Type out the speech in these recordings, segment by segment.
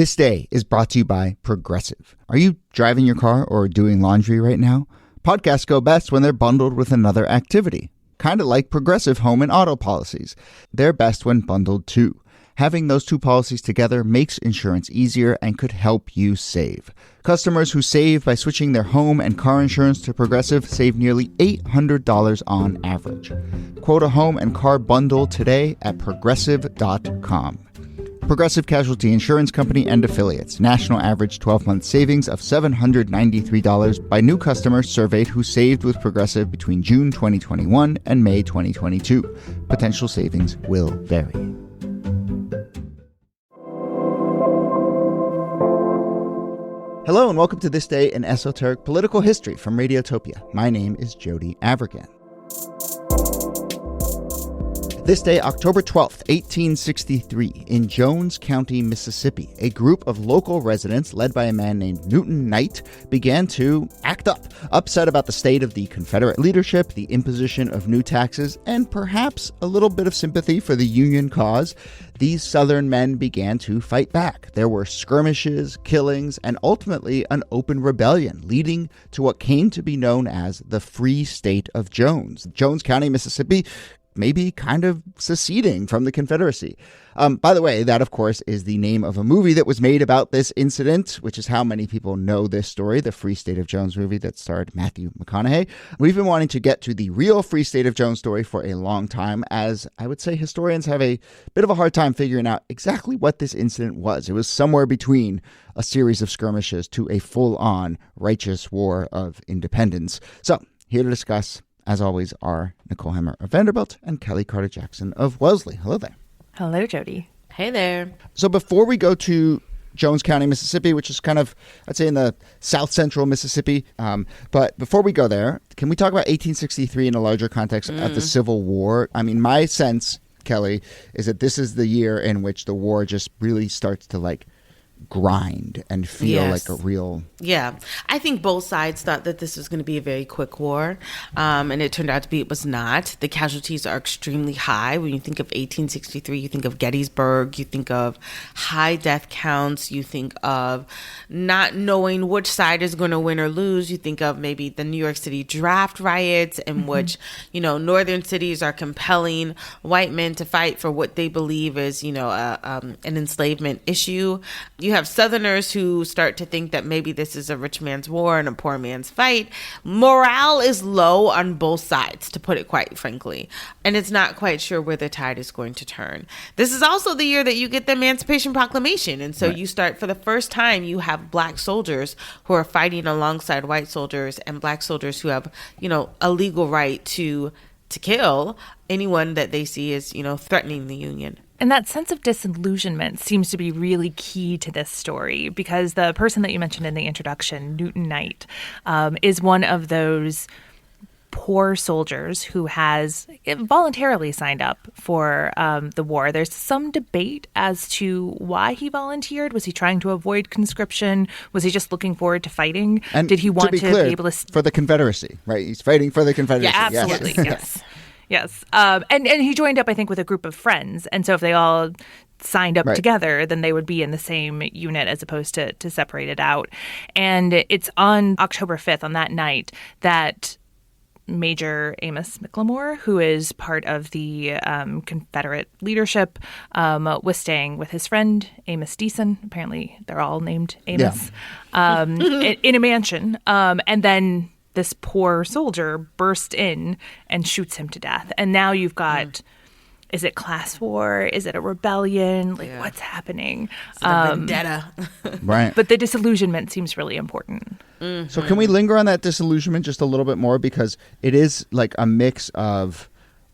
This day is brought to you by Progressive. Are you driving your car or doing laundry right now? Podcasts go best when they're bundled with another activity, kind of like Progressive home and auto policies. They're best when bundled too. Having those two policies together makes insurance easier and could help you save. Customers who save by switching their home and car insurance to Progressive save nearly $800 on average. Quote a home and car bundle today at Progressive.com. Progressive Casualty Insurance Company and Affiliates. National average 12-month savings of $793 by new customers surveyed who saved with Progressive between June 2021 and May 2022. Potential savings will vary. Hello and welcome to This Day in Esoteric Political History from Radiotopia. My name is Jody Avirgan. This day, October 12th, 1863, in Jones County, Mississippi, a group of local residents led by a man named Newton Knight began to act up, upset about the state of the Confederate leadership, the imposition of new taxes, and perhaps a little bit of sympathy for the Union cause. These Southern men began to fight back. There were skirmishes, killings, and ultimately an open rebellion, leading to what came to be known as the Free State of Jones. Jones County, Mississippi, maybe kind of seceding from the Confederacy. By the way, that, of course, is the name of a movie that was made about this incident, which is how many people know this story, the Free State of Jones movie that starred Matthew McConaughey. We've been wanting to get to the real Free State of Jones story for a long time, as I would say historians have a bit of a hard time figuring out exactly what this incident was. It was somewhere between a series of skirmishes to a full-on righteous war of independence. So, here to discuss, as always, are Nicole Hemmer of Vanderbilt and Kellie Carter-Jackson of Wellesley. Hello there. Hello, Jody. Hey there. So before we go to Jones County, Mississippi, which is kind of, I'd say, in the south central Mississippi, but before we go there, can we talk about 1863 in a larger context of the Civil War? I mean, my sense, Kellie, is that this is the year in which the war just really starts to grind and feel like a real... Yeah. I think both sides thought that this was going to be a very quick war, and it turned out to be it was not. The casualties are extremely high. When you think of 1863, you think of Gettysburg, you think of high death counts, you think of not knowing which side is going to win or lose, you think of maybe the New York City draft riots in which, northern cities are compelling white men to fight for what they believe is, an enslavement issue. You have Southerners who start to think that maybe this is a rich man's war and a poor man's fight. Morale is low on both sides, to put it quite frankly. And it's not quite sure where the tide is going to turn. This is also the year that you get the Emancipation Proclamation. And so you start, for the first time, you have black soldiers who are fighting alongside white soldiers and black soldiers who have, a legal right to kill anyone that they see as, threatening the Union. And that sense of disillusionment seems to be really key to this story, because the person that you mentioned in the introduction, Newton Knight, is one of those poor soldiers who has voluntarily signed up for the war. There's some debate as to why he volunteered. Was he trying to avoid conscription? Was he just looking forward to fighting? And did he want to be clear, be able to... For the Confederacy, right? He's fighting for the Confederacy. Yeah, absolutely, yes. Yes. And he joined up, I think, with a group of friends. And so if they all signed up together, then they would be in the same unit as opposed to separated out. And it's on October 5th, on that night, that Major Amos McLemore, who is part of the Confederate leadership, was staying with his friend Amos Deason. Apparently, they're all named Amos, in a mansion. And then this poor soldier bursts in and shoots him to death. And now you've got, is it class war? Is it a rebellion? What's happening? It's a vendetta. Right. But the disillusionment seems really important. Mm-hmm. So can we linger on that disillusionment just a little bit more? Because it is like a mix of,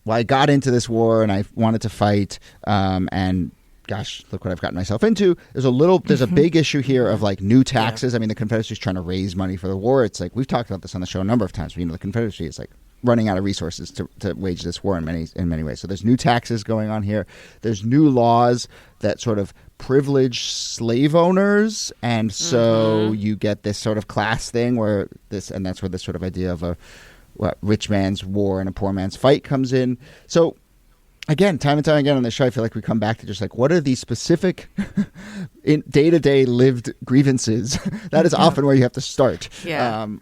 I got into this war and I wanted to fight, and gosh, look what I've gotten myself into. There's a big issue here of new taxes. I mean, the Confederacy is trying to raise money for the war. It's we've talked about this on the show a number of times. The Confederacy is running out of resources to wage this war in many ways. So there's new taxes going on here. There's new laws that sort of privilege slave owners, and so you get this sort of class thing and that's where this sort of idea of a rich man's war and a poor man's fight comes in. So again, time and time again on the show, I feel like we come back to just like, what are these specific in day-to-day lived grievances? That is often where you have to start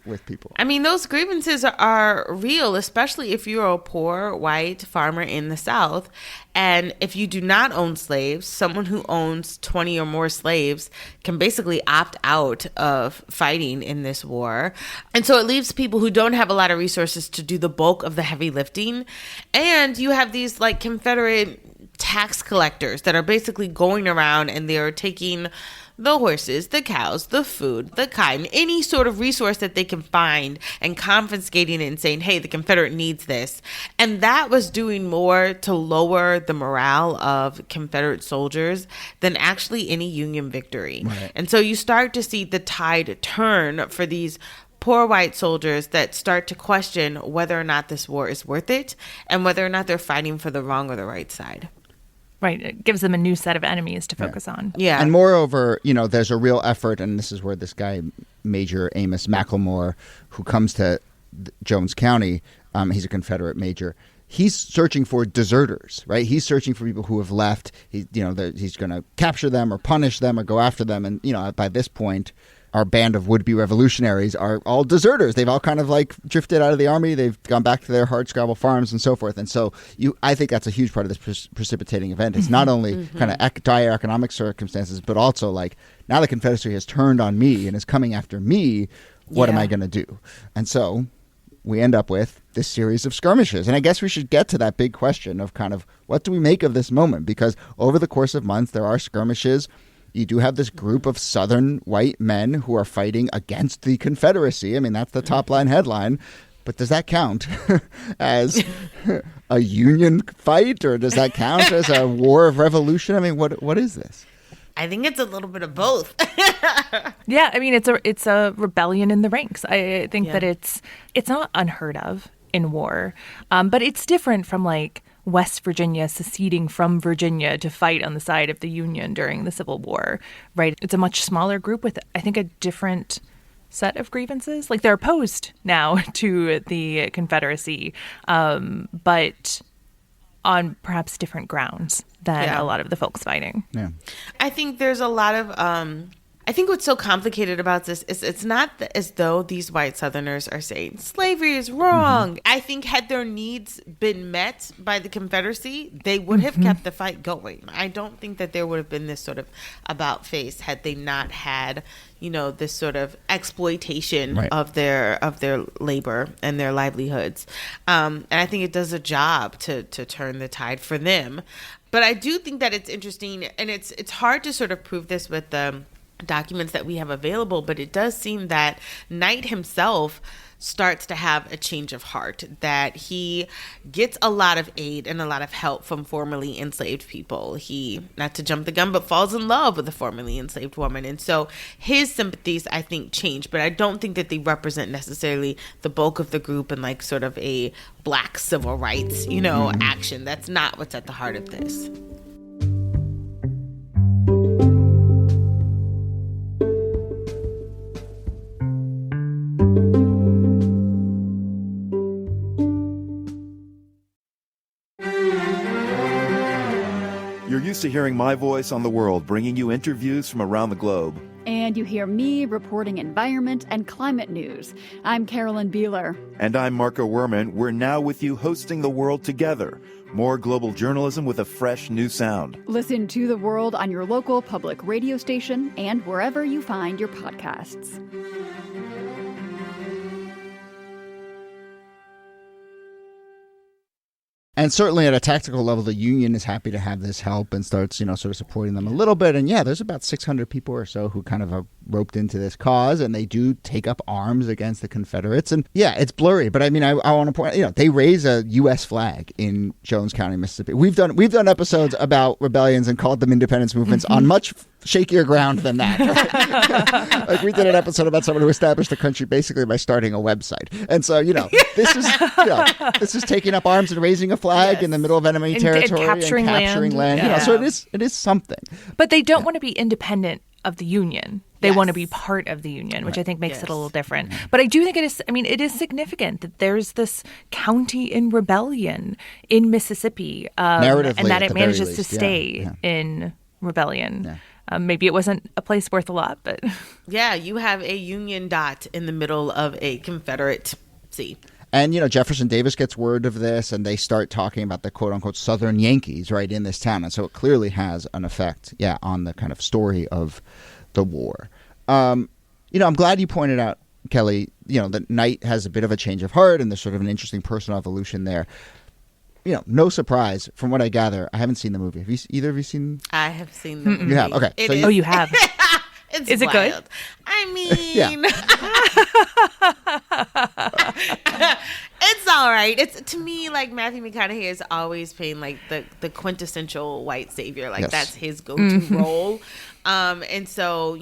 with people. I mean, those grievances are real, especially if you're a poor white farmer in the South. And if you do not own slaves, someone who owns 20 or more slaves can basically opt out of fighting in this war. And so it leaves people who don't have a lot of resources to do the bulk of the heavy lifting. And you have these like Confederate tax collectors that are basically going around and they're taking the horses, the cows, the food, the cotton, any sort of resource that they can find and confiscating it and saying, hey, the Confederate needs this. And that was doing more to lower the morale of Confederate soldiers than actually any Union victory. Right. And so you start to see the tide turn for these poor white soldiers that start to question whether or not this war is worth it and whether or not they're fighting for the wrong or the right side. Right. It gives them a new set of enemies to focus on. Yeah. And moreover, there's a real effort, and this is where this guy, Major Amos McLemore, who comes to Jones County, he's a Confederate major. He's searching for deserters, right? He's searching for people who have left. He's going to capture them or punish them or go after them. And, by this point, our band of would-be revolutionaries are all deserters. They've all kind of like drifted out of the army. They've gone back to their hardscrabble farms and so forth. And so I think that's a huge part of this precipitating event. It's not only kind of dire economic circumstances, but also like now the Confederacy has turned on me and is coming after me. What am I going to do? And so we end up with this series of skirmishes. And I guess we should get to that big question of kind of what do we make of this moment? Because over the course of months, there are skirmishes. You do have this group of Southern white men who are fighting against the Confederacy. I mean, that's the top line headline. But does that count as a Union fight, or does that count as a war of revolution? I mean, what is this? I think it's a little bit of both. Yeah, I mean, it's a rebellion in the ranks. I think that it's not unheard of in war, but it's different from like West Virginia seceding from Virginia to fight on the side of the Union during the Civil War, right? It's a much smaller group with, I think, a different set of grievances. Like, they're opposed now to the Confederacy, but on perhaps different grounds than a lot of the folks fighting. Yeah. I think there's a lot of... I think what's so complicated about this is it's not as though these white Southerners are saying slavery is wrong. I think had their needs been met by the Confederacy, they would have kept the fight going. I don't think that there would have been this sort of about face had they not had, this sort of exploitation of their labor and their livelihoods. And I think it does a job to turn the tide for them. But I do think that it's interesting, and it's hard to sort of prove this with the documents that we have available, but it does seem that Knight himself starts to have a change of heart, that he gets a lot of aid and a lot of help from formerly enslaved people. He, not to jump the gun, but falls in love with a formerly enslaved woman. And so his sympathies, I think, change, but I don't think that they represent necessarily the bulk of the group and like sort of a black civil rights, action. That's not what's at the heart of this. You're used to hearing my voice on the world, bringing you interviews from around the globe. And you hear me reporting environment and climate news. I'm Carolyn Beeler. And I'm Marco Werman. We're now with you hosting The World Together. More global journalism with a fresh new sound. Listen to The World on your local public radio station and wherever you find your podcasts. And certainly at a tactical level, the Union is happy to have this help and starts, sort of supporting them a little bit. And there's about 600 people or so who kind of are roped into this cause, and they do take up arms against the Confederates. And it's blurry, but I mean, I want to point, they raise a U.S. flag in Jones County, Mississippi. We've done episodes about rebellions and called them independence movements on much shakier ground than that. Right? Like we did an episode about someone who established the country basically by starting a website. And so, this is taking up arms and raising a flag in the middle of enemy territory and capturing land. So it is something. But they don't want to be independent of the Union. They want to be part of the Union, which I think makes it a little different. But I do think it is significant that there's this county in rebellion in Mississippi, and that it manages to stay in rebellion. Maybe it wasn't a place worth a lot, but... Yeah, you have a Union dot in the middle of a Confederacy. And, Jefferson Davis gets word of this, and they start talking about the quote-unquote Southern Yankees right in this town. And so it clearly has an effect, on the kind of story of the war. I'm glad you pointed out, Kellie, that Knight has a bit of a change of heart, and there's sort of an interesting personal evolution there. No surprise, from what I gather, I haven't seen the movie. Have either of you seen? I have seen the movie. You have? Okay. Oh, you have? Is it good? I mean, it's all right. It's, to me, like, Matthew McConaughey is always playing like the quintessential white savior. Like, that's his go-to role. And so,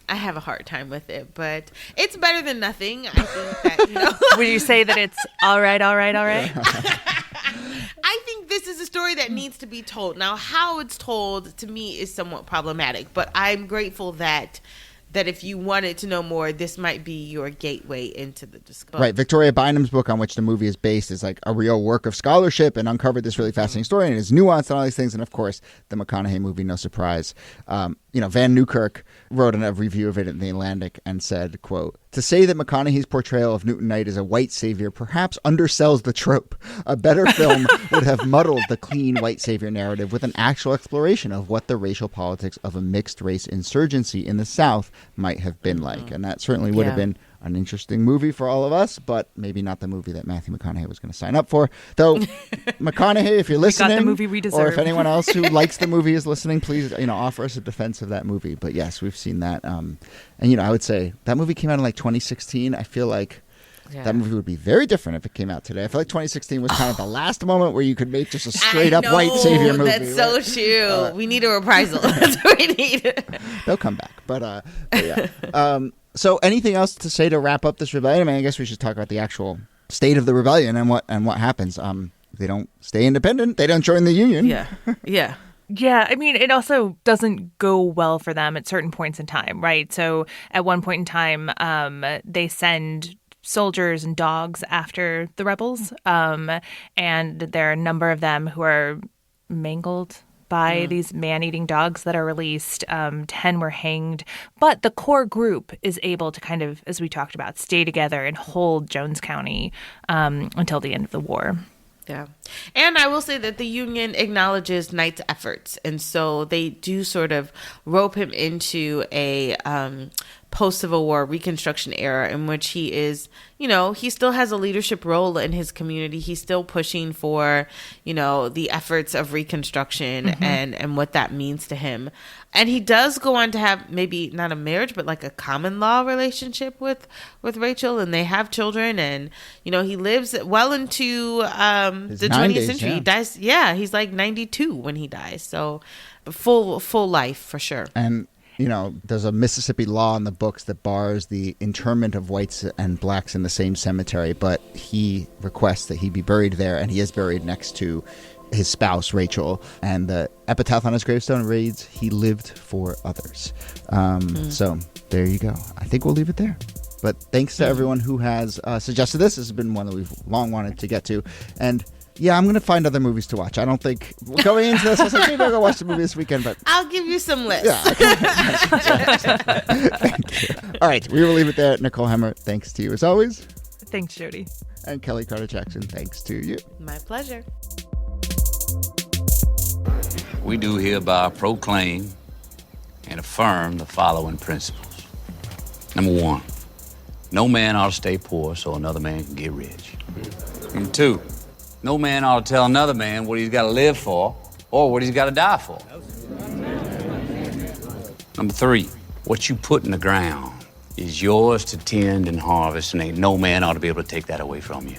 I have a hard time with it, but it's better than nothing. I think that, Would you say that it's all right? I think this is a story that needs to be told. Now, how it's told, to me, is somewhat problematic, but I'm grateful that if you wanted to know more, this might be your gateway into the discussion. Right. Victoria Bynum's book on which the movie is based is like a real work of scholarship and uncovered this really fascinating story, and it's nuanced and all these things. And of course, the McConaughey movie, no surprise. Van Newkirk wrote a review of it in The Atlantic and said, quote, "To say that McConaughey's portrayal of Newton Knight as a white savior perhaps undersells the trope. A better film would have muddled the clean white savior narrative with an actual exploration of what the racial politics of a mixed-race insurgency in the South might have been like." And that certainly would have been an interesting movie for all of us, but maybe not the movie that Matthew McConaughey was going to sign up for. Though, McConaughey, if you're listening, got the movie we deserve. Or if anyone else who likes the movie is listening, please, offer us a defense of that movie. But yes, we've seen that. And, I would say that movie came out in like 2016. I feel like that movie would be very different if it came out today. I feel like 2016 was kind of the last moment where you could make just a straight up white savior movie. That's so true. We need a reprisal. That's what we need. They'll come back. But yeah. So anything else to say to wrap up this rebellion? I guess we should talk about the actual state of the rebellion and what happens. They don't stay independent. They don't join the Union. Yeah. Yeah, it also doesn't go well for them at certain points in time, right? So at one point in time, they send soldiers and dogs after the rebels, and there are a number of them who are mangled by these man-eating dogs that are released. 10 were hanged. But the core group is able to kind of, as we talked about, stay together and hold Jones County until the end of the war. Yeah. And I will say that the Union acknowledges Knight's efforts. And so they do sort of rope him into a post-Civil War Reconstruction era in which he is, he still has a leadership role in his community. He's still pushing for, the efforts of Reconstruction and what that means to him. And he does go on to have maybe not a marriage, but like a common law relationship with Rachel, and they have children. And, he lives well into the 20th century. Yeah. He dies. Yeah, he's like 92 when he dies. So full life for sure. And there's a Mississippi law in the books that bars the interment of whites and blacks in the same cemetery, but he requests that he be buried there, and he is buried next to his spouse, Rachel, and the epitaph on his gravestone reads, "He lived for others." So there you go. I think we'll leave it there. But thanks to everyone who has suggested this. This has been one that we've long wanted to get to. And yeah, I'm going to find other movies to watch. I don't think, going into this, I was like, maybe I'll go watch the movie this weekend. But I'll give you some lists. Yeah. Thank you. All right, we will leave it there. Nicole Hemmer, thanks to you as always. Thanks, Jody. And Kellie Carter-Jackson, thanks to you. My pleasure. We do hereby proclaim and affirm the following principles. Number 1, no man ought to stay poor so another man can get rich. Number 2, no man ought to tell another man what he's got to live for or what he's got to die for. Number 3, what you put in the ground is yours to tend and harvest, and ain't no man ought to be able to take that away from you.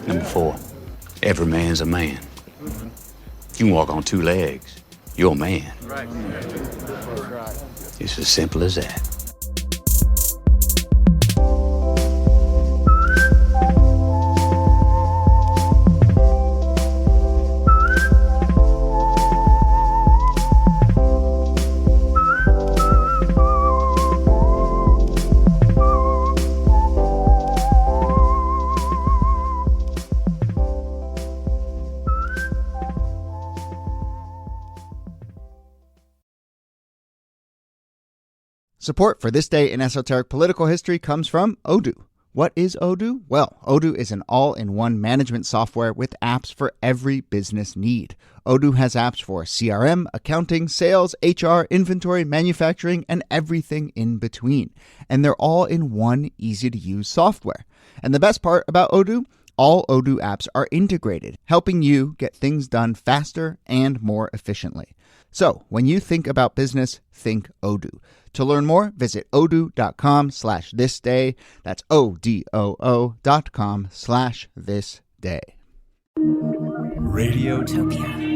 Number 4, every man's a man. You can walk on 2 legs. You're a man. It's as simple as that. Support for This Day in Esoteric Political History comes from Odoo. What is Odoo? Well, Odoo is an all-in-one management software with apps for every business need. Odoo has apps for CRM, accounting, sales, HR, inventory, manufacturing, and everything in between. And they're all in one easy-to-use software. And the best part about Odoo? All Odoo apps are integrated, helping you get things done faster and more efficiently. So, when you think about business, think Odoo. To learn more, visit odoo.com/thisday. That's ODOO.com/thisday. Radiotopia.